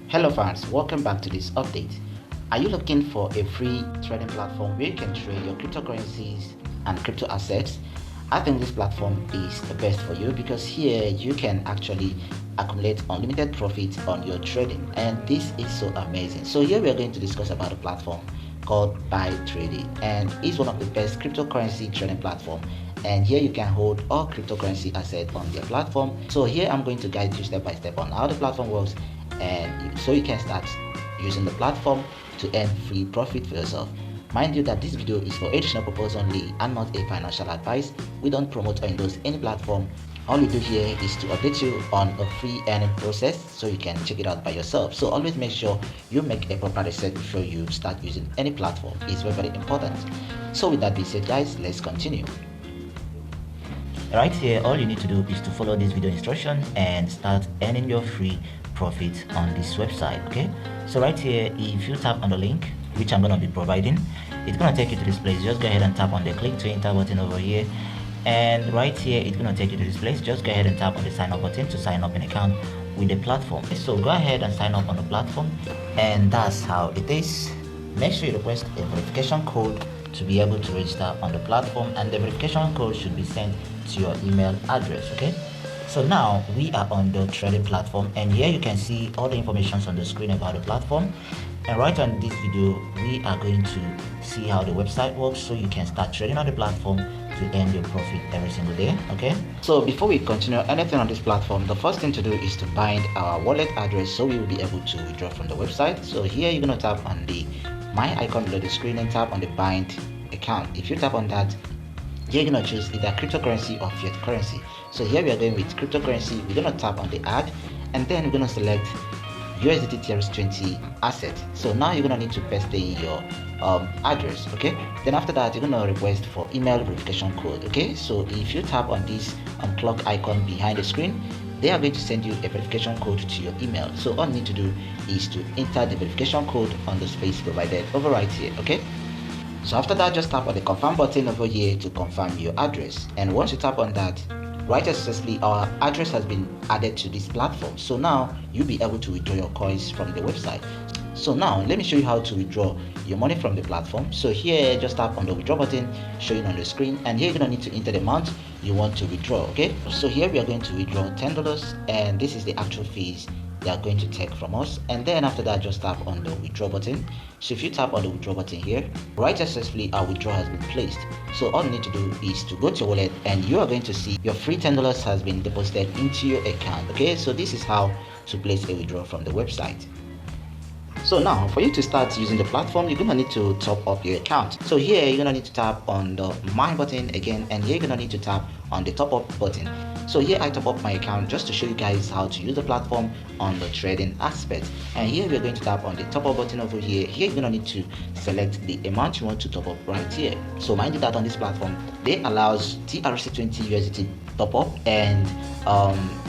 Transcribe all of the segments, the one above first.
Hello fans, welcome back to this update. Are you looking for a free trading platform where you can trade your cryptocurrencies and crypto assets? I think this platform is the best for you because here you can actually accumulate unlimited profits on your trading, and this is so amazing. So here we are going to discuss about a platform called Buy Trading, and it's one of the best cryptocurrency trading platform. And here you can hold all cryptocurrency assets on their platform. So here I'm going to guide you step by step on how the platform works, and so you can start using the platform to earn free profit for yourself. Mind you that this video is for educational purpose only and not a financial advice. We don't promote or endorse any platform. All we do here is to update you on a free earning process so you can check it out by yourself. So always make sure you make a proper research before you start using any platform. It's very important. So with that being said, guys, let's continue. Right here, all you need to do is to follow this video instruction and start earning your free profit on this website. Okay, so right here, if you tap on the link which I'm going to be providing, it's going to take you to this place. Just go ahead and tap on the click to enter button over here, and right here it's going to take you to this place. Just go ahead and tap on the sign up button to sign up an account with the platform. So go ahead and sign up on the platform, and that's how it is. Make sure you request a verification code to be able to register on the platform, and the verification code should be sent to your email address. Okay, so now we are on the trading platform, and here you can see all the information on the screen about the platform. And right on this video, we are going to see how the website works so you can start trading on the platform to earn your profit every single day. Okay, so before we continue anything on this platform, the first thing to do is to bind our wallet address so we will be able to withdraw from the website. So here you're going to tap on the my icon below the screen and tap on the bind account. If you tap on that, you're going to choose either cryptocurrency or fiat currency. So here we are going with cryptocurrency. We're going to tap on the add, and then we're going to select USDT TRS20 asset. So now you're going to need to paste in your address. Okay, then after that you're going to request for email verification code. Okay, so if you tap on this clock icon behind the screen, they are going to send you a verification code to your email. So all you need to do is to enter the verification code on the space provided over right here. Okay, so after that, just tap on the confirm button over here to confirm your address. And once you tap on that, right, successfully our address has been added to this platform. So now you'll be able to withdraw your coins from the website. So now let me show you how to withdraw your money from the platform. So here, just tap on the withdraw button showing on the screen, and here you're gonna need to enter the amount you want to withdraw. Okay, so here we are going to withdraw $10, and this is the actual fees they are going to take from us. And then after that, just tap on the withdraw button. So if you tap on the withdraw button here, right, successfully our withdrawal has been placed. So all you need to do is to go to your wallet, and you are going to see your free $10 has been deposited into your account. Okay, so this is how to place a withdrawal from the website. So now for you to start using the platform, you're gonna need to top up your account. So here you're gonna need to tap on the my button again, and here you're gonna need to tap on the top up button. So here I top up my account just to show you guys how to use the platform on the trading aspect. And here we're going to tap on the top up button over here. Here you're gonna need to select the amount you want to top up right here. So mind you that on this platform, they allows TRC20 USDT top up and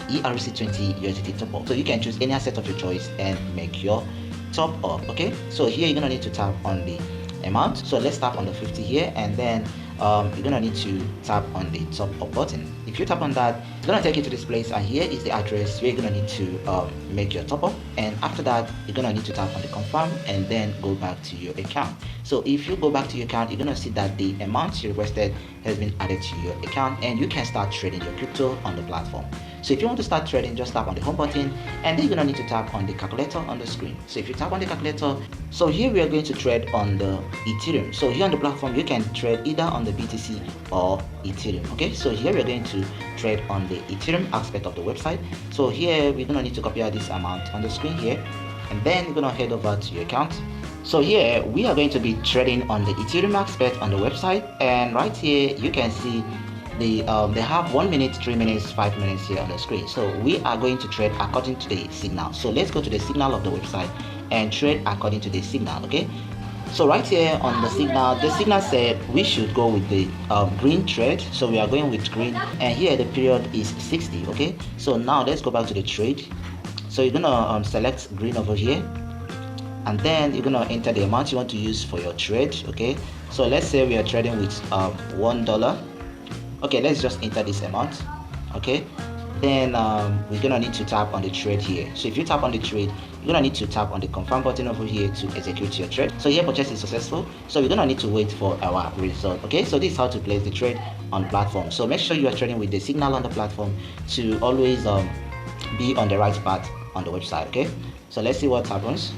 ERC20 USDT top up. So you can choose any asset of your choice and make your top up. Okay, so here you're gonna need to tap on the amount. So let's tap on the 50 here, and then you're gonna need to tap on the top up button. If you tap on that, it's gonna take you to this place, and here is the address where you're gonna need to make your top up. And after that, you're gonna need to tap on the confirm and then go back to your account. So if you go back to your account, you're gonna see that the amount you requested has been added to your account, and you can start trading your crypto on the platform. So if you want to start trading, just tap on the home button, and then you're gonna need to tap on the calculator on the screen. So if you tap on the calculator, so here we are going to trade on the Ethereum. So here on the platform, you can trade either on the BTC or Ethereum. Okay, so here we're going to trade on the Ethereum aspect of the website. So here we're gonna need to copy out this amount on the screen here, and then you're gonna head over to your account. So here we are going to be trading on the Ethereum aspect on the website, and right here you can see they have 1 minute, 3 minutes, 5 minutes here on the screen. So we are going to trade according to the signal. So let's go to the signal of the website and trade according to the signal. Okay, so right here on the signal said we should go with the green trade, so we are going with green, and here the period is 60. Okay, so now let's go back to the trade. So you're gonna select green over here, and then you're gonna enter the amount you want to use for your trade. Okay, so let's say we are trading with $1. Okay, let's just enter this amount. Okay, then we're gonna need to tap on the trade here. So if you tap on the trade, you're you're gonna need to tap on the confirm button over here to execute your trade. So here purchase is successful, so we're gonna need to wait for our result. Okay, so this is how to place the trade on platform. So make sure you are trading with the signal on the platform to always be on the right path on the website. Okay, so let's see what happens.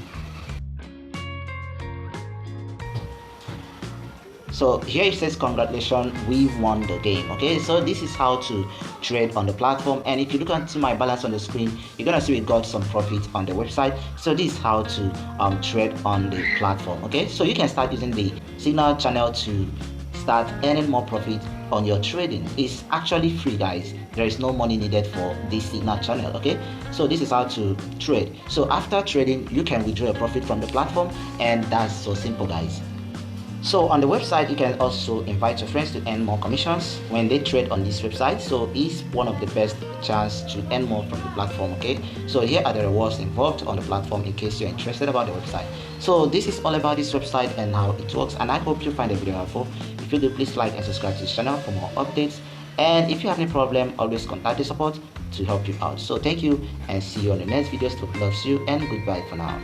So here it says congratulations, we've won the game. Okay, so this is how to trade on the platform, and if you look into my balance on the screen, you're gonna see we got some profit on the website. So this is how to trade on the platform. Okay, so you can start using the signal channel to start earning more profit on your trading. It's actually free, guys. There is no money needed for this signal channel. Okay, so this is how to trade. So after trading, you can withdraw your profit from the platform, and that's so simple, guys. So on the website, you can also invite your friends to earn more commissions when they trade on this website. So it's one of the best chance to earn more from the platform. Okay, so here are the rewards involved on the platform in case you're interested about the website. So this is all about this website and how it works, and I hope you find the video helpful. If you do, please like and subscribe to this channel for more updates, and if you have any problem, always contact the support to help you out. So thank you, and see you on the next videos. Loves you, and goodbye for now.